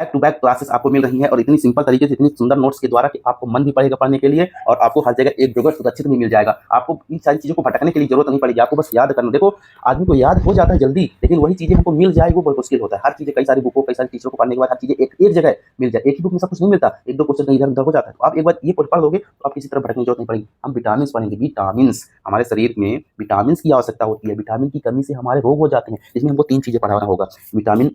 Back to back classes आपको मिल रही हैं और इतनी सिंपल तरीके से, इतनी सुंदर नोट्स के द्वारा कि आपको मन भी पड़ेगा पढ़ने के लिए और आपको हर जगह एक जगह सुरक्षित भी मिल जाएगा। आपको इन सारी चीज़ों को भटकने की जरूरत नहीं पड़ेगी, आपको बस याद करना। देखो, आदमी को याद हो जाता है जल्दी, लेकिन वही चीज़ें हमको मिल जाए वो बहुत मुश्किल होता है। हर चीज़ें कई सारी बुकों, कई सारे टीचरों को पढ़ने के बाद हर चीज़ें एक जगह मिल जाए। एक ही बुक में सब कुछ नहीं मिलता, एक दो क्वेश्चन इधर उधर हो जाता है। तो आप एक बार ये पढ़ लोगे तो आप किसी तरह भटकने की जरूरत नहीं पड़ेगी। हम विटामिन पढ़ेंगे। विटामिन, हमारे शरीर में विटामिन की आवश्यकता होती है। विटामिन की कमी से हमारे रोग हो जाते हैं। इसमें हमको 3 चीज़ें पढ़ाना होगा। विटामिन,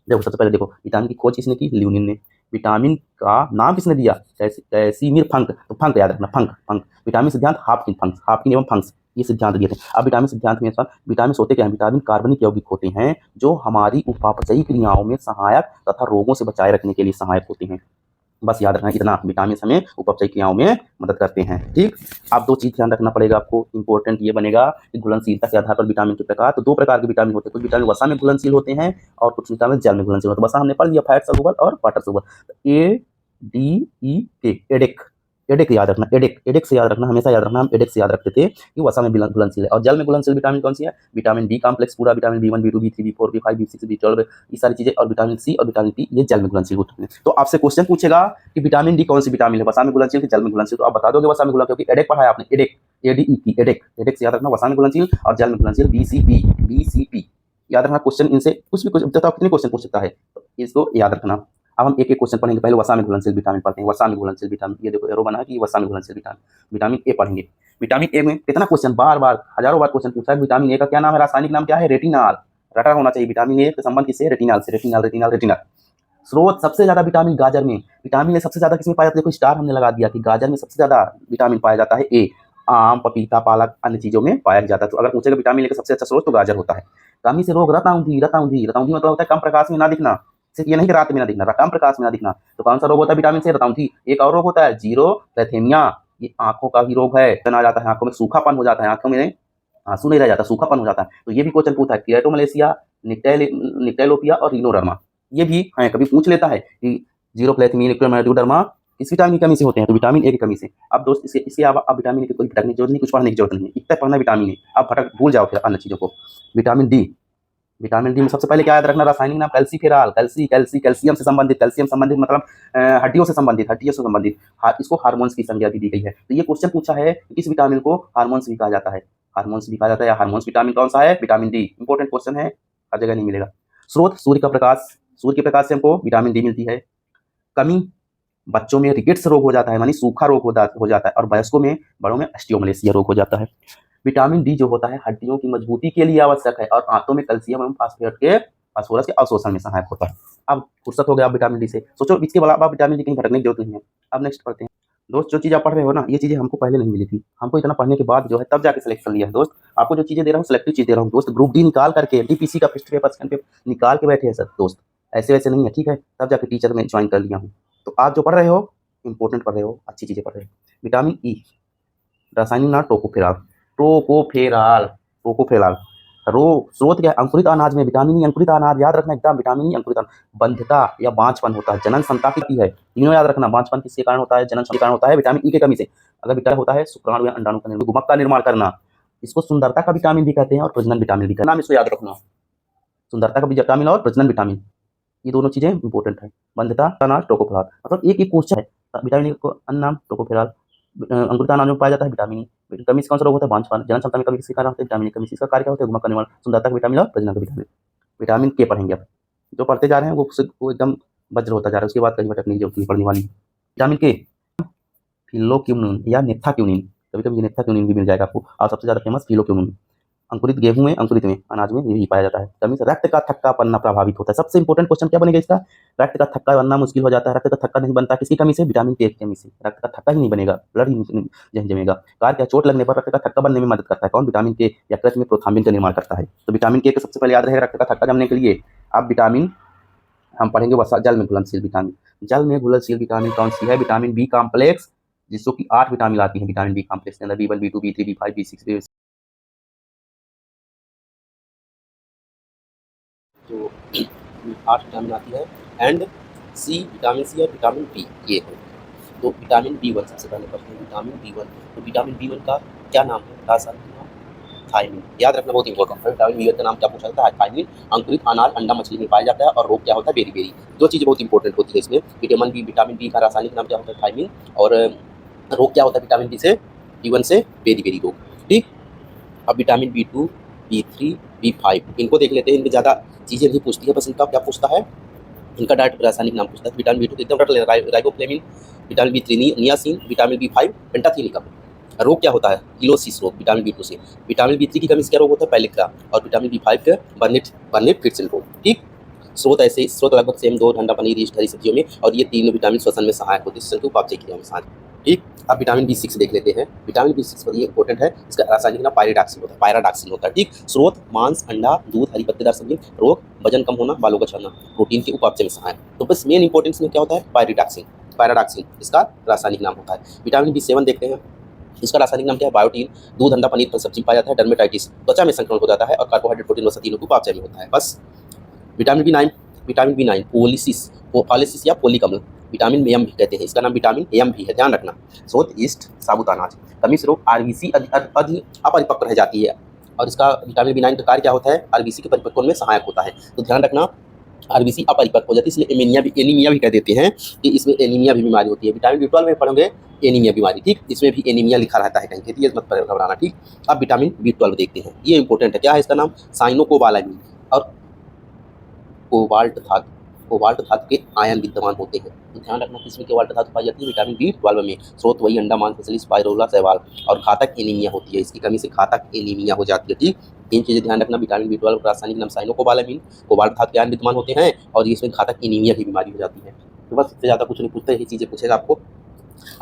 देखो सबसे पहले देखो, विटामिन की खोज किसने की? ल्यूनिन ने। विटामिन का नाम किसने दिया? कैसिमिर फंक। तो फंक याद रखना, फंक फंक। विटामिन सिद्धांत हाफकिन फंक्स, हाफकिन एवं फंक्स, ये सिद्धांत दिए थे। अब विटामिन सिद्धांत में विटामिन होते क्या हैं? विटामिन कार्बनिक यौगिक होते हैं जो हमारी उपापचयी क्रियाओं में सहायक तथा रोगों से बचाए रखने के लिए सहायक होते हैं। बस याद रखना इतना, विटामिन हमें उपचारिक क्रियाओं में मदद करते हैं। ठीक, अब 2 चीज़ ध्यान रखना पड़ेगा आपको। इंपॉर्टेंट ये बनेगा कि घुलनशीलता के आधार पर विटामिन के प्रकार। तो 2 प्रकार के विटामिन होते हैं। कुछ विटामिन वसा में घुलनशील होते हैं और कुछ विटामिन जल में घुलनशील होते हैं। वसा हमने पढ़ लिया, फैट सॉल्युबल और वाटर सॉल्युबल। ADEK, एडेक, एडेक याद रखना। एडेक, एडेक से याद रखना, हमेशा याद रखना। हम एडेक से याद रखते थे कि वसा में घुलनशील है। और जल में घुलनशील विटामिन कौन सी है? विटामिन बी कॉम्प्लेक्स पूरा, vitamin B1, B2, B3, B4, B5, B6, B12, ये सारी चीजें, और विटामिन सी और विटामिन टी, ये जल में घुलनशील होते हैं। तो आपसे क्वेश्चन पूछेगा कि विटामिन डी कौन सी विटामिन है, वसा में घुलनशील कि जल में घुलनशील? तो आप बता दोगे वसा में घुलनशील, क्योंकि एडेक पढ़ा है आपने। एडेक, ADEK, एडेक, एडेक से याद रखना, वसा में घुलनशील और जल में घुलनशील। BCP याद रखना। क्वेश्चन इनसे कुछ भी, कुछ बताओ कितने क्वेश्चन पूछ सकता है, तो इसको याद रखना। अब हम एक एक क्वेश्चन पढ़ेंगे। पहले वसा में घुलनशील विटामिन पढ़ते हैं। वसा में घुलनशील विटामिन, ये देखो एरो बना है कि वसा में घुलनशील विटामिन। विटामिन ए पढ़ेंगे। विटामिन ए में कितना क्वेश्चन, बार बार हजारों बार क्वेश्चन पूछा है। विटामिन ए का क्या नाम है? रासायनिक नाम क्या है? रेटिनॉल। रटा होना चाहिए। विटामिन ए का संबंध किससे? रेटिनॉल से। Retinol, retinol, retinol. स्रोत सबसे ज्यादा विटामिन गाजर में। विटामिन ए सबसे ज्यादा किसमें पाया जाता है? देखो स्टार हमने लगा दिया कि गाजर में सबसे ज्यादा विटामिन पाया जाता है। ए, आम, पपीता, पालक, अन्य चीजों में पाया जाता है। तो अगर पूछेगा विटामिन ए का सबसे अच्छा स्रोत, तो गाजर होता है। कमी से रोग, रताउंधी, रताउंधी, रताउंधी मतलब होता है कम प्रकाश में ना दिखना। सिर्फ ये नहीं कि रात में ना दिखना, कम प्रकाश में ना दिखना। तो कौन सा रोग होता है विटामिन से? रताउंधी। एक और रोग होता है जीरोथैलेमिया, ये आंखों का भी रोग है। आ जाता है, आंखों में सूखापन हो जाता है, आंखों में आंसू नहीं रह जाता, सूखापन हो जाता है। तो ये भी क्वेश्चन पूछा है। क्रिएटोमलेशिया, निक्टेलोपिया और रिनोडर्मा, ये भी है, कभी पूछ लेता है कि जीरोप्लेथमी, निक्टोमेटोडर्मा किस विटामिन की कमी से होते हैं? तो विटामिन ए की कमी से। अब दोस्त इसके अलावा अब विटामिन ए की कोई भटकने की जरूरत नहीं, कुछ पढ़ने की जरूरत नहीं है, इतना पढ़ना विटामिन ए। अब भटक भूल जाओ फिर अन्य चीजों को। विटामिन डी, विटामिन डी में सबसे पहले क्या याद रखना? रासायनिक नाम कैल्सीफेरॉल। कैल्शियम से संबंधित, कैल्शियम संबंधित मतलब हड्डियों से संबंधित, हड्डियों से संबंधित। इसको हार्मोन्स की संज्ञा भी दी गई है। तो ये क्वेश्चन पूछा है इस विटामिन को हार्मोन्स भी कहा जाता है। हार्मोन्स भी कहा जाता है, या हार्मोन्स विटामिन कौन सा है? Vitamin D. इंपॉर्टेंट क्वेश्चन है, हर जगह नहीं मिलेगा। स्रोत सूर्य का प्रकाश, सूर्य के प्रकाश से हमको विटामिन डी मिलती है। कमी, बच्चों में रिकेट्स रोग हो जाता है, मानी सूखा रोग हो जाता है, और वयस्कों में, बड़ों में ऑस्टियोमलेशिया रोग हो जाता है। विटामिन डी जो होता है हड्डियों की मजबूती के लिए आवश्यक है और आंतों में कैल्शियम एवं फास्फोरस के अवशोषण में सहायक होता है। अब फुर्सत हो गया विटामिन डी से, सोचो इसके अलावा विटामिन डी कहीं भटकने की जरूरत नहीं है। अब नेक्स्ट पढ़ते हैं दोस्त। जो चीज़ आप पढ़ रहे हो ना, ये चीज़ें हमको पहले नहीं मिली थी, हमको इतना पढ़ने के बाद जो है तब जाके सिलेक्शन लिया है दोस्त। आपको जो चीज़ें दे रहा हूँ सिलेक्टिव चीज़ दे रहा हूँ दोस्त। ग्रुप डी निकाल करके, डीपीसी का फर्स्ट पेपर, सेकंड पेपर निकाल के बैठे हैं सर दोस्त, ऐसे वैसे नहीं है, ठीक है? तब जाके टीचर में ज्वाइन कर लिया हूँ। तो आप जो पढ़ रहे हो इंपॉर्टेंट पढ़ रहे हो, अच्छी चीज़ें पढ़ रहे हो। विटामिन ई, रासायनिक नाम टोकोफेरॉल। Tocopherol, tocopherol. रो स्रोत क्या है? अंकुरित अनाज में विटामिन ई, अंकुरित अनाज याद रखना एकदम, विटामिन ई अंकुरित अनाज। बंध्यता या बांझपन होता है, जनन क्षमता की है, तीनों याद रखना। बांझपन किसके कारण होता है? जनन क्षमता के कारण होता है, विटामिन ई की कमी से। अगर विटामिन होता है शुक्राणु या अंडाणु का निर्माण, गुमक का निर्माण करना। इसको सुंदरता का विटामिन भी कहते हैं और प्रजनन विटामिन भी कहते हैं, नाम इसको याद रखना। सुंदरता का विटामिन और प्रजनन विटामिन, ये दोनों चीजें इंपॉर्टेंट है। बंध्यता अनाज टोकोफेरॉल, मतलब एक एक क्वेश्चन है। विटामिन को अन्य नाम टोकोफेरॉल। अंकुरित अनाज में पाया जाता है विटामिन ई। कमी से कौन सा रोग होता है? बांझपन। जनन क्षमता में कमी किसके कारण होता है? विटामिन ई कमी से। इसका कार्य क्या होता है? गुमक का निर्माण। सुंदरता का विटामिन और प्रजनन का विटामिन। विटामिन के पढ़ेंगे अब। जो पढ़ते जा रहे हैं वो एकदम वज्र होता जा रहा है, उसके बाद कहीं भटकने की जरूरत नहीं पड़ने वाली। विटामिन के, फिलोक्यूनिन या नेप्थाक्यूनिन, कभी कभी ये नेप्थाक्यूनिन भी मिल जाएगा आपको, और सबसे ज्यादा फेमस फिलोक्यूनिन। अंकुरित गेहूं में, अंकुरित में, अनाज में यही पाया जाता है। कमी से रक्त का थक्का बनना प्रभावित होता है। सबसे इंपॉर्टेंट क्वेश्चन क्या बनेगा इसका? रक्त का थक्का बनना मुश्किल हो जाता है। रक्त का थक्का नहीं बनता किसकी कमी से? विटामिन के की कमी से। रक्त का थक्का ही नहीं बनेगा, ब्लड ही नहीं जमेगा। कार्य क्या? चोट लगने पर रक्त का थक्का बनने में मदद करता है। कौन? विटामिन के। यकृत में प्रोथाम्बिन का निर्माण करता है। तो विटामिन के सबसे पहले याद रहेगा रक्त का थक्का जमने के लिए। अब विटामिन हम पढ़ेंगे वसा, जल में घुलनशील विटामिन। जल में घुलनशील विटामिन कौन सी है? विटामिन बी कॉम्प्लेक्स, जिसको कि 8 विटामिन आती है विटामिन बी कॉम्प्लेक्स के अंदर। B1, B2, B3, B5, B6, जो 8 विटामिन आती है। एंड सी, विटामिन सी और विटामिन बी, ये है। तो विटामिन B1 सबसे पहले पढ़ते हैं, विटामिन B1। तो विटामिन B1 का क्या नाम है? रासायनिक नाम थायमिन, याद रखना बहुत इंपॉर्टेंट है। विटामिन बी का नाम क्या पूछा जाता है? थायमिन। अंकुरित अनाज अंडा मछली में पाया जाता है और रोग क्या होता है? बेरी-बेरी। दो चीज़ें बहुत इंपॉर्टेंट होती है इसमें। विटामिन बी का रासायनिक नाम क्या होता है? थायमिन। और रोग क्या होता है विटामिन बी से? बी1 से बेरी-बेरी रोग। ठीक। अब विटामिन बी2, बी3, बी5 इनको देख लेते हैं। इनमें ज़्यादा चीज़ें नहीं पूछती है, बस इनका क्या पूछता है? इनका डायरेक्ट रासायनिक नाम पूछता है। विटामिन बी2 एकदम रट लेना, राइबोफ्लेविन। विटामिन बी3 नियासिन। विटामिन बी5 पेंटाथेनिकम। रोग क्या होता है? किलोसिस रोग विटामिन बी2 से। विटामिन बी3 की कमी से क्या रोग होता है? पैलिक्रा। और विटामिन बी5 के बर्नेट फिट सिंड्रोम। ठीक। स्रोत लगभग सेम, दूध, अंडा, पनीर, यीस्ट, हरी सब्जियों में, और ये तीनों विटामिन श्वसन में सहायक होते हैं। को पाचन क्रिया में सहायक। ठीक। अब विटामिन बी6 देख लेते हैं। विटामिन बी6 ये इंपॉर्टेंट है। इसका रासायनिक नाम पायराडॉक्सिन होता है। ठीक। स्रोत मांस, अंडा, दूध, हरी पत्तेदार सब्जी। रोग वजन कम होना, बालों का झड़ना, प्रोटीन के उपापचय में सहायक। तो बस मेन इंपॉर्टेंस में क्या होता है? पायराडॉक्सिन इसका रासायनिक नाम होता है। विटामिन बी7 देखते हैं। इसका रासायनिक नाम क्या है? बायोटीन। दूध, अंडा, पनीर, फल सब्जी पाया जाता है। डर्मेटाइटिस त्वचा में संक्रमण हो जाता है, और कार्बोहाइड्रेट, प्रोटीन, वसा तीनों को उपापचय में होता है। बस। विटामिन बी नाइन पॉलिसिस या पोलिक अम्ल। विटामिन एम भी कहते हैं, इसका नाम विटामिन एम भी है, ध्यान रखना। स्रोत ईस्ट, साबुत अनाज। कमी से रोग आरबीसी अपरिपक्व रह जाती है, और इसका विटामिन बी9 का कार्य क्या होता है? आरबीसी के परिपक्व में सहायक होता है। तो ध्यान रखना, आरबीसी अपरिपक्व हो जाती है, इसलिए एनीमिया भी कह देते हैं कि इसमें एनीमिया भी बीमारी होती है। विटामिन बी12 में पढ़ोगे एनीमिया बीमारी। ठीक। इसमें भी एनीमिया लिखा रहता है कहीं, ये मत घबराना। ठीक। अब विटामिन बी12 देखते हैं, ये इंपॉर्टेंट है। क्या है इसका नाम? साइनोकोबालामिन। और कोबाल्ट धातु के आयन विद्यमान होते हैं। तो ध्यान रखना, किसमें कोबाल्ट धातु पाई जाती है? विटामिन बी12 में। स्रोत वही अंडा, मांस, मछली, स्पाइरुला, शैवाल। और घातक एनीमिया होती है, इसकी कमी से घातक एनीमिया हो जाती है। ठीक। तीन चीजें ध्यान रखना। विटामिन बी12 का रासायनिक नाम साइनोकोबालामिन। कोबाल्ट धातु के आयन विद्यमान होते हैं, और इसमें घातक एनीमिया की बीमारी हो जाती है। तो बस इससे ज्यादा कुछ नहीं पूछते, यही चीजें पूछेगा आपको।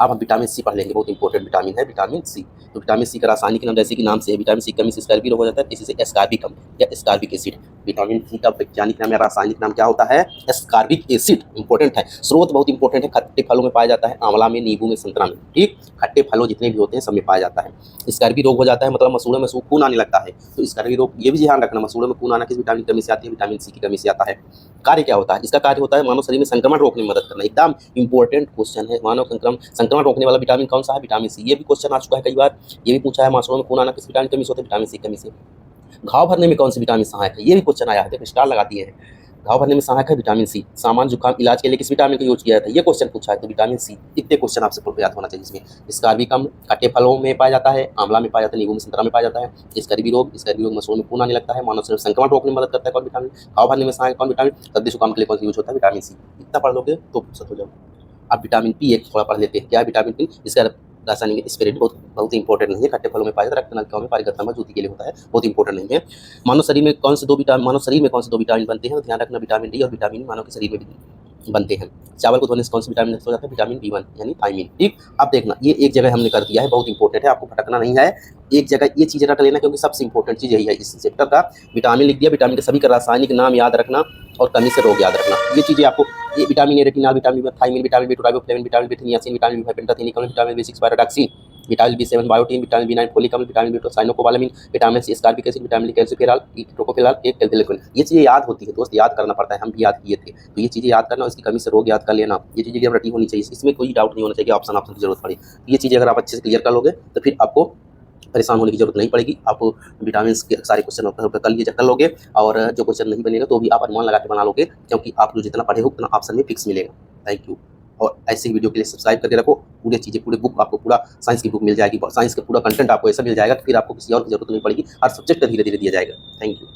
अब हम विटामिन सी पढ़ लेंगे, बहुत इंपॉर्टेंट विटामिन है विटामिन सी। तो विटामिन सी का रासायनिक नाम जैसे कि नाम से है, विटामिन सी की कमी से स्कर्वी रोग हो जाता है, इसी से एस्कॉर्बिकम या एस्कॉर्बिक एसिड। विटामिन सी का वैज्ञानिक नाम या रासायनिक नाम क्या होता है? Ascorbic acid. इंपॉर्टेंट है। स्रोत बहुत इंपॉर्टेंट है, खट्टे फलों में पाया जाता है, आंवला में, नींबू में, संतरा में। ठीक। खट्टे फलों जितने भी होते हैं सब में पाया जाता है। स्कर्वी रोग हो जाता है, मतलब मसूड़ों में खून आने लगता है। तो स्कर्वी रोग ये भी ध्यान रखना, मसूड़ों में खून आना किस विटामिन की कमी से आती है? विटामिन सी की कमी से आता है। कार्य क्या होता है? इसका कार्य होता है मानव शरीर में संक्रमण रोकने में मदद करना। एकदम इंपॉर्टेंट क्वेश्चन है। मानव संक्रमण रोकने वाला विटामिन कौन सा है? Vitamin C. ये भी क्वेश्चन आ चुका है कई बार। ये भी पूछा है, मसूड़ों में खून आना किस विटामिन की कमी से होता है? विटामिन सी की कमी से। घाव भरने में कौन सी विटामिन सहायक है? ये भी क्वेश्चन आया है, देखो स्टार लगा दिए हैं। घाव भरने में सहायक है विटामिन सी। सामान्य जुकाम इलाज के लिए किस विटामिन का यूज किया जाता है? ये क्वेश्चन पूछा है, तो विटामिन सी। इतने क्वेश्चन आपसे पूर्व याद होना चाहिए इसमें। स्कर्विकम खट्टे फलों में पाया जाता है, आंवला में पाया जाता है, नींबू में, संतरा में पाया जाता है। स्कर्वी रोग मसूड़ों में खून आने लगता है, मानव शरीर में संक्रमण रोकने में मदद करता है कौन विटामिन? घाव भरने में सहायक कौन विटामिन? सर्दी जुकाम के लिए कौन सा यूज होता है? Vitamin C. इतना पढ़ लोगे तो सब हो जाओ। अब विटामिन पी एक थोड़ा पढ़ लेते हैं। क्या है विटामिन पी? इसका रासायनिक स्पिरिट बहुत इंपॉर्टेंट नहीं है। खट्टे फलों में पाया जाता है, रक्त नलिकाओं में, पारिगत मजबूती के लिए होता है, बहुत इंपॉर्टेंट नहीं है। मानव शरीर में कौन से दो विटामिन बनते हैं? ध्यान रखना, विटामिन डी और विटामिन ई मानव के शरीर में भी बनते हैं। चावल को धोने से कौन सा विटामिन नष्ट हो जाता है? विटामिन बी1 यानी थायमिन। ठीक। अब देखना, ये एक जगह हमने कर दिया है, बहुत इंपॉर्टेंट है, आपको भटकना नहीं है। एक जगह ये चीजें रट लेना, क्योंकि सबसे इंपॉर्टेंट चीज यही है इस चैप्टर का। विटामिन लिख दिया, विटामिन के सभी का रासायनिक नाम याद रखना, और कमी से रोग याद रखना। ये चीजें आपको, ये vitamin A, retinol, vitamin thiamine, vitamin बी2, राइबोफ्लेविन, विटामिन बी3 नियासिन, विटामिन बी5 पेंटाथेनिकम, विटामिन बी6 पायराडॉक्सिन, विटामिन बी7 बायोटीन, विटामिन बी9 फोलिक अम्ल, विटामिन बी12 cyanocobalamin, vitamin C ascorbic acid, vitamin D calciferol, tocopherol, एक कैल्सिफेरॉल। ये चीजें याद होती है दोस्त, याद करना पड़ता है, हम भी याद किए थे। तो ये चीजें याद करना, इसकी कमी से रोग याद कर लेना। ये चीजें एकदम रटी होनी चाहिए, इसमें कोई डाउट नहीं होना चाहिए, ऑप्शन की जरूरत पड़ी। ये चीजें अगर आप अच्छे से क्लियर कर लोगे तो फिर आपको परेशान होने की जरूरत नहीं पड़ेगी। आप विटामिन के सारे क्वेश्चन कर लोगे, और जो क्वेश्चन नहीं बनेगा तो भी आप अनुमान लगा के बना लोगे, क्योंकि आप जो जितना पढ़े हो उतना ऑप्शन में फिक्स मिलेगा। Thank you. और ऐसे ही वीडियो के लिए सब्सक्राइब करके रखो। पूरी चीज़ें, पूरी बुक आपको, पूरा साइंस की बुक मिल जाएगी, साइंस का पूरा कंटेंट आपको ऐसा मिल जाएगा कि फिर आपको किसी और की जरूरत नहीं पड़ेगी, हर सब्जेक्ट का धीरे धीरे दिया जाएगा। Thank you.